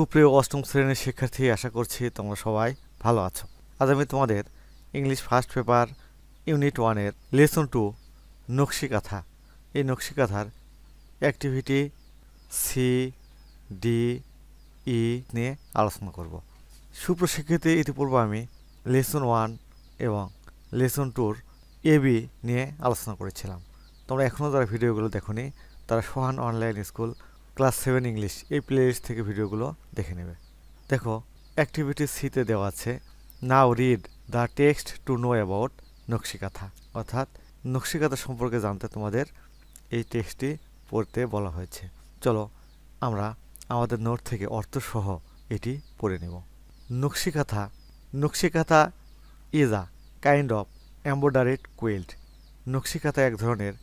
সুপ্রিয় অষ্টম শ্রেণীর শিক্ষার্থী, আশা করছি তোমরা সবাই ভালো আছো। আজ আমি তোমাদের ইংলিশ ফার্স্ট পেপার ইউনিট 1-এর লেসন 2 নকশিকাথা, এই নকশিকাথার অ্যাক্টিভিটি সি, ডি, ই নিয়ে আলোচনা করব। সুপ্রশিক্ষিত ইতিপূর্বে আমি লেসন 1 এবং লেসন 2-র এবি নিয়ে আলোচনা করেছিলাম। তোমরা এখনও যারা ভিডিওগুলো দেখোনি তারা সোহান অনলাইন স্কুল ক্লাস 7 ইংলিশ এই প্লেলিস্ট থেকে ভিডিওগুলো দেখে নেবে। দেখো, অ্যাক্টিভিটি সিতে দেওয়া আছে now read the text to know about nakshi kantha, অর্থাৎ নকশিকাথা সম্পর্কে জানতে তোমাদের এই টেক্সটটি পড়তে বলা হয়েছে। চলো আমরা আমাদের নোট থেকে অর্থসহ এটি পড়ে নেব। Nakshikantha, Nakshikantha is a kind of embroidered quilt. Nakshikantha এক ধরনের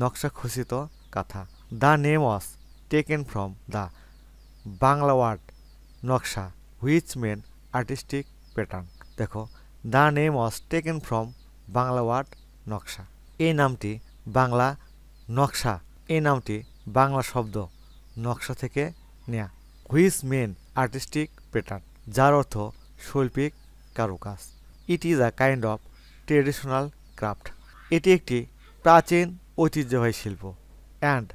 নকশা খচিত কাঁথা। The name was taken from the Bangla word naksha which mean artistic pattern। দেখো, the name was taken from Bangla word naksha. এই নামটি বাংলা নকশা, এই নামটি বাংলা শব্দ নকশা থেকে নেয়া। which mean artistic pattern, যার অর্থ শৈল্পিক কারুকাজ। It is a kind of traditional craft. এটি একটি প্রাচীন ঐতিহ্যবাহী শিল্প। And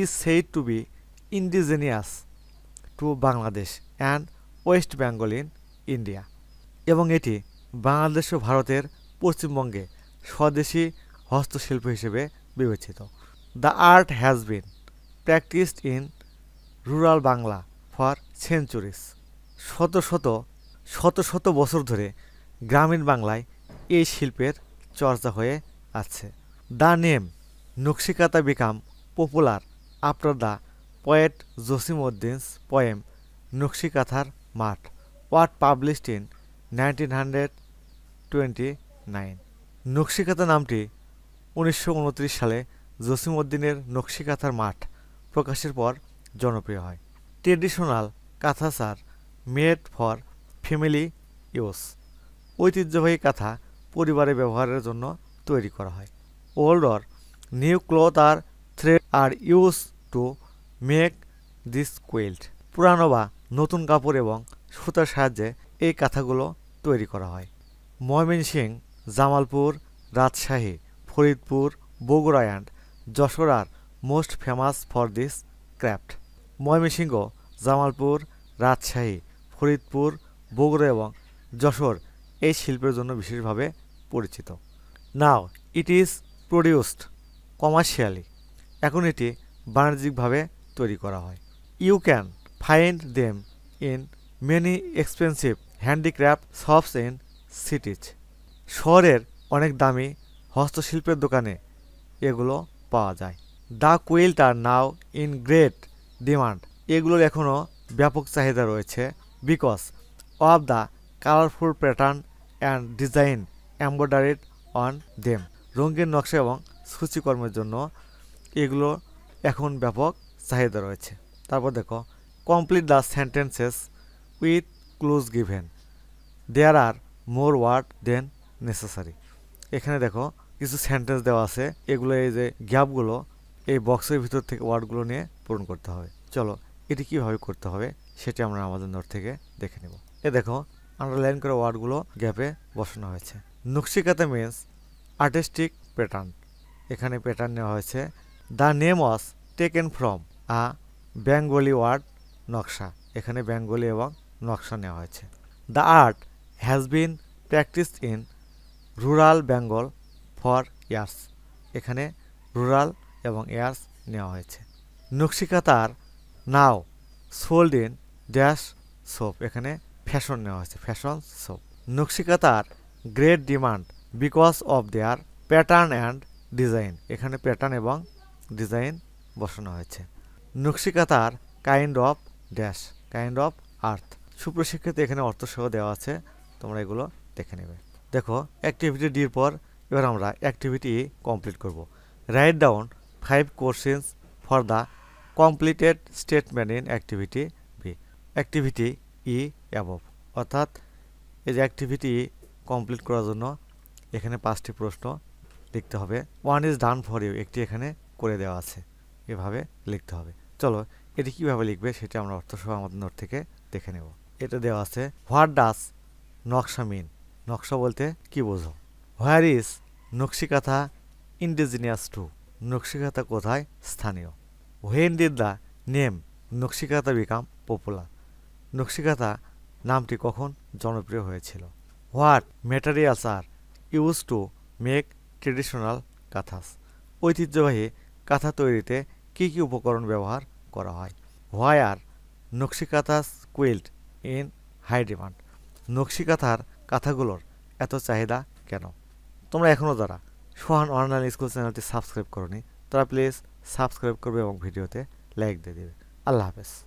is said to be indigenous to Bangladesh and West Bengal in India, এবং এটি বাংলাদেশ ও ভারতের পশ্চিমবঙ্গে স্বদেশী হস্তশিল্প হিসেবে বিবেচিত। The art has been practised in rural Bangla for centuries. শত শত বছর ধরে গ্রামীণ বাংলায় এই শিল্পের চর্চা হয়ে আছে। The name Nakshikantha become popular after the poet Josimuddin's poem নকশিকাথার মাঠ was published in 1929। নকশিকাথা নামটি 1929 সালে জসিমউদ্দিনের নকশিকাথার মাঠ প্রকাশের পর জনপ্রিয় হয়। Traditional kanthas are made for family use. ঐতিহ্যবাহী কাঁথা পরিবারে ব্যবহারের জন্য তৈরি করা হয়। Old or new cloth are thread are use to make this quilt. পুরানো বা নতুন কাপড় এবং সুতার সাহায্যে এই কাঁথাগুলো তৈরি করা হয়। Mymensingh, Jamalpur, Rajshahi, Faridpur, Bogura and Jessore are most famous for this craft. Mymensingh, Jamalpur, Rajshahi, Faridpur, Bogura এবং যশোর এই শিল্পের জন্য বিশেষভাবে পরিচিত। Now it is produced commercially. এখন এটি বাণিজ্যিকভাবে তৈরি করা হয়। You can find them in many expensive handicraft shops in cities. শহরের অনেক দামি হস্তশিল্পের দোকানে এগুলো পাওয়া যায়। The quilt are now in great demand. এগুলোর এখনও ব্যাপক চাহিদা রয়েছে। Because of the colourful pattern and design embroidered on them. রঙিন নকশা এবং সূচিকর্মের জন্য এগুলো এখন ব্যাপক চাহিদা রয়েছে। তারপর দেখো, complete the sentences with clues given, there are more word than necessary. এখানে দেখো কিছু সেন্টেন্স দেওয়া আছে, এগুলো এই যে গ্যাপগুলো এই বক্সের ভিতর থেকে ওয়ার্ডগুলো নিয়ে পূরণ করতে হবে। চলো এটি কীভাবে করতে হবে সেটি আমরা আমাদের নোট থেকে দেখে নেব। এ দেখো, আন্ডারলাইন করে ওয়ার্ডগুলো গ্যাপে বসানো হয়েছে। নকশিকাথা মিন্স আর্টিস্টিক প্যাটার্ন, এখানে প্যাটার্ন নেওয়া হয়েছে। The name was taken from a Bengali word naksha, এখানে বেঙ্গলি এবং নকশা নেওয়া হয়েছে। The art has been practised in rural Bengal for years, এখানে রুরাল এবং ইয়ার্স নেওয়া হয়েছে। নকশিকাথার now sold in dash shop, এখানে ফ্যাশন নেওয়া হয়েছে, ফ্যাশন সোপ। নকশিকাথার great demand because of their pattern and design, এখানে প্যাটার্ন এবং ডিজাইন বসানো হয়েছে। নকশিকাথার kind of dash, kind of earth. সুপ্রশিক্ষিত এখানে অর্থসহ দেওয়া আছে, তোমরা এগুলো দেখে নেবে। দেখো, অ্যাক্টিভিটি ডির পর এবার আমরা অ্যাক্টিভিটি কমপ্লিট করব। Write down 5 questions for the completed statement in activity B. Activity E above, অর্থাৎ এই যে অ্যাক্টিভিটি কমপ্লিট করার জন্য এখানে 5টি প্রশ্ন লিখতে হবে। One is done for you, একটি এখানে করে দেওয়া আছে, এভাবে লিখতে হবে। চলো এটি কীভাবে লিখবে সেটা আমরা অর্থসহ আমাদের নোট থেকে দেখে নেব। এটা দেওয়া আছে, হোয়াট ডাস নকশা মিন? নকশা বলতে কি বোঝো? Where is Nakshikantha indigenous to? Nakshikantha কোথায় স্থানীয়? When did the name Nakshikantha become popular? Nakshikantha নামটি কখন জনপ্রিয় হয়েছিল? What materials are use to make traditional kanthas? ঐতিহ্যবাহী কাঁথা তৈরিতে কী কী উপকরণ ব্যবহার করা হয়? Why are Nakshikanthas quilt in high demand? নকশিকাথার কাঁথাগুলোর এত চাহিদা কেন? তোমরা এখনও যারা সোহান অনলাইন স্কুল চ্যানেলটি সাবস্ক্রাইব করোনি তারা প্লিজ সাবস্ক্রাইব করবে এবং ভিডিওতে লাইক দিয়ে দেবে। আল্লাহ হাফেজ।